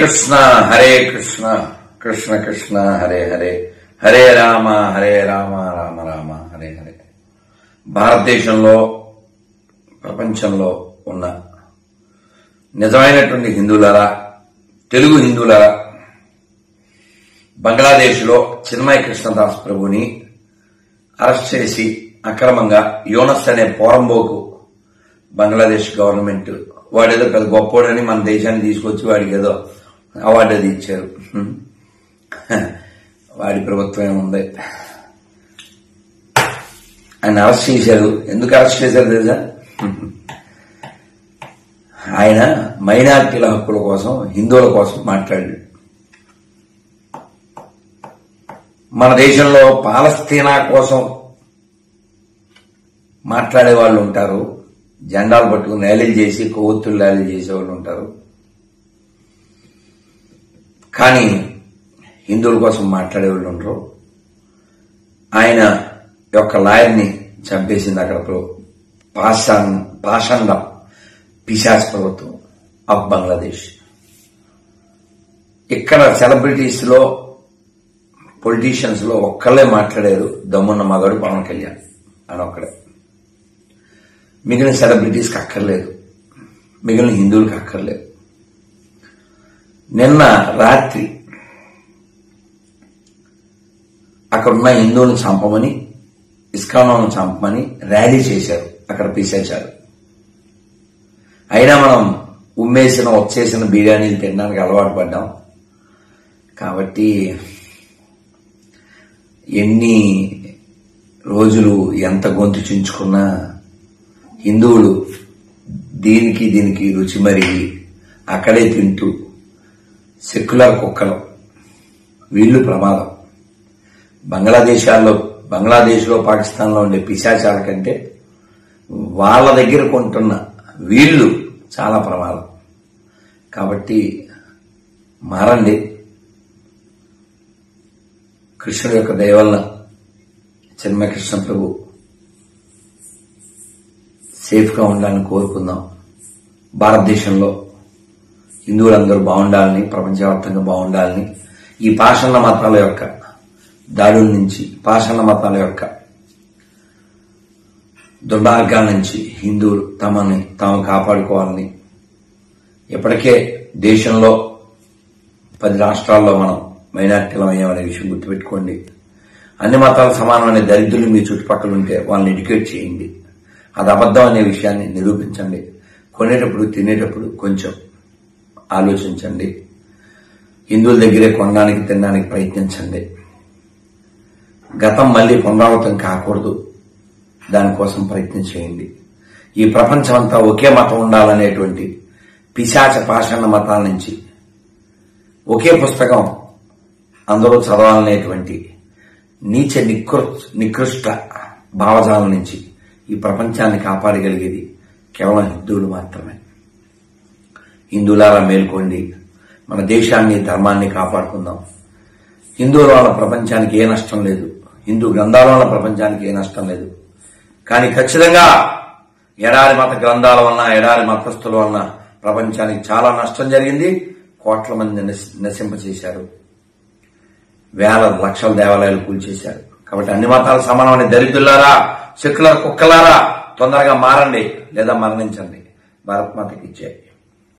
కృష్ణ కృష్ణ కృష్ణ హరే హరే హరే రామ రామ రామ హరే హరే. భారతదేశంలో ప్రపంచంలో ఉన్న నిజమైనటువంటి హిందువులారా, తెలుగు హిందువులారా, బంగ్లాదేశ్లో చిన్మయ కృష్ణదాస్ ప్రభుని అరెస్ట్ చేసి అక్రమంగా యూనస్ అనే పోరంబోకు బంగ్లాదేశ్ గవర్నమెంట్ వాడేదో పెద్ద గొప్పోడని మన దేశాన్ని తీసుకొచ్చి వాడికి ఏదో అవార్డు అది ఇచ్చారు. వాడి ప్రభుత్వం ఏముంది, ఆయన అరెస్ట్ చేశారు. ఎందుకు అరెస్ట్ చేశారు తెలుసా? ఆయన మైనారిటీల హక్కుల కోసం, హిందువుల కోసం మాట్లాడాడు. మన దేశంలో పాలస్తీనా కోసం మాట్లాడే వాళ్ళు ఉంటారు, జెండాలు పట్టుకుని ర్యాలీలు చేసి కొవ్వొత్తులు ర్యాలీలు చేసేవాళ్ళు ఉంటారు. కానీ హిందువుల కోసం మాట్లాడేవాళ్ళు ఉండరు. ఆయన యొక్క లాయర్ని చంపేసింది అక్కడ పాషండ పిశాచ్ ప్రభుత్వం ఆఫ్ బంగ్లాదేశ్. ఇక్కడ సెలబ్రిటీస్ లో, పొలిటీషియన్స్ లో ఒక్కళ్ళే మాట్లాడారు, దమ్మున్న మగాడు పవన్ కళ్యాణ్ అని ఒక్కడే. మిగిలిన సెలబ్రిటీస్కి అక్కర్లేదు, మిగిలిన హిందువులకు అక్కర్లేదు. నిన్న రాత్రి అక్కడున్న హిందువులను చంపమని, ఇస్కాన్లను చంపమని ర్యాలీ చేశారు అక్కడ పిశాచారు. అయినా మనం ఉమ్మేసిన, వచ్చేసిన బిర్యానీలు తినడానికి అలవాటు పడ్డాం. కాబట్టి ఎన్ని రోజులు ఎంత గొంతు చించుకున్నా హిందువులు దీనికి రుచి మరిగి అక్కడే తింటూ సెక్యులర్ కుక్కలు, వీళ్లు ప్రమాదం. బంగ్లాదేశ్లో పాకిస్తాన్లో ఉండే పిశాచాల కంటే వాళ్ళ దగ్గర కొంటున్న వీళ్లు చాలా ప్రమాదం. కాబట్టి మారండి. కృష్ణుడి యొక్క దయ వలన చిన్మయ కృష్ణ ప్రభు సేఫ్ గా ఉండాలని కోరుకుందాం. భారతదేశంలో హిందువులందరూ బాగుండాలని, ప్రపంచవ్యాప్తంగా బాగుండాలని, ఈ పాషాణ మతాల యొక్క దాడుల నుంచి, పాషాణ మతాల యొక్క దుర్మార్గాల నుంచి హిందువులు తాము కాపాడుకోవాలని, ఇప్పటికే దేశంలో 10 రాష్ట్రాల్లో మనం మైనారిటీలం అయ్యామనే విషయం గుర్తుపెట్టుకోండి. అన్ని మతాలు సమానమనే దరిద్రులు మీ చుట్టుపక్కల ఉంటే వాళ్ళని ఎడ్యుకేట్ చేయండి. అది అబద్ధం అనే విషయాన్ని నిరూపించండి. కొనేటప్పుడు, తినేటప్పుడు కొంచెం ఆలోచించండి. హిందువుల దగ్గరే కొనడానికి, తినడానికి ప్రయత్నించండి. గతం మళ్లీ పునరావృతం కాకూడదు, దానికోసం ప్రయత్నం చేయండి. ఈ ప్రపంచం అంతా ఒకే మతం ఉండాలనేటువంటి పిశాచ పాషాణ మతాల నుంచి, ఒకే పుస్తకం అందరూ చదవాలనేటువంటి నీచ నికృష్ట భావజాలం నుంచి ఈ ప్రపంచాన్ని కాపాడగలిగేది కేవలం హిందువులు మాత్రమే. హిందువులారా మేల్కోండి, మన దేశాన్ని, ధర్మాన్ని కాపాడుకుందాం. హిందువుల వల్ల ప్రపంచానికి ఏ నష్టం లేదు, హిందూ గ్రంథాల వల్ల ప్రపంచానికి ఏ నష్టం లేదు. కానీ ఖచ్చితంగా ఎడారి మత గ్రంథాల వలన, ఎడారి మతస్థుల వలన ప్రపంచానికి చాలా నష్టం జరిగింది. కోట్ల మంది నశింపచేశారు, వేల లక్షల దేవాలయాలు కూల్చేశారు. కాబట్టి అన్ని మతాలు సమానమనే దరిద్రులారా, సెక్యులర్ కుక్కలారా, తొందరగా మారండి లేదా మరణించండి. భారత్ మాతకి జై.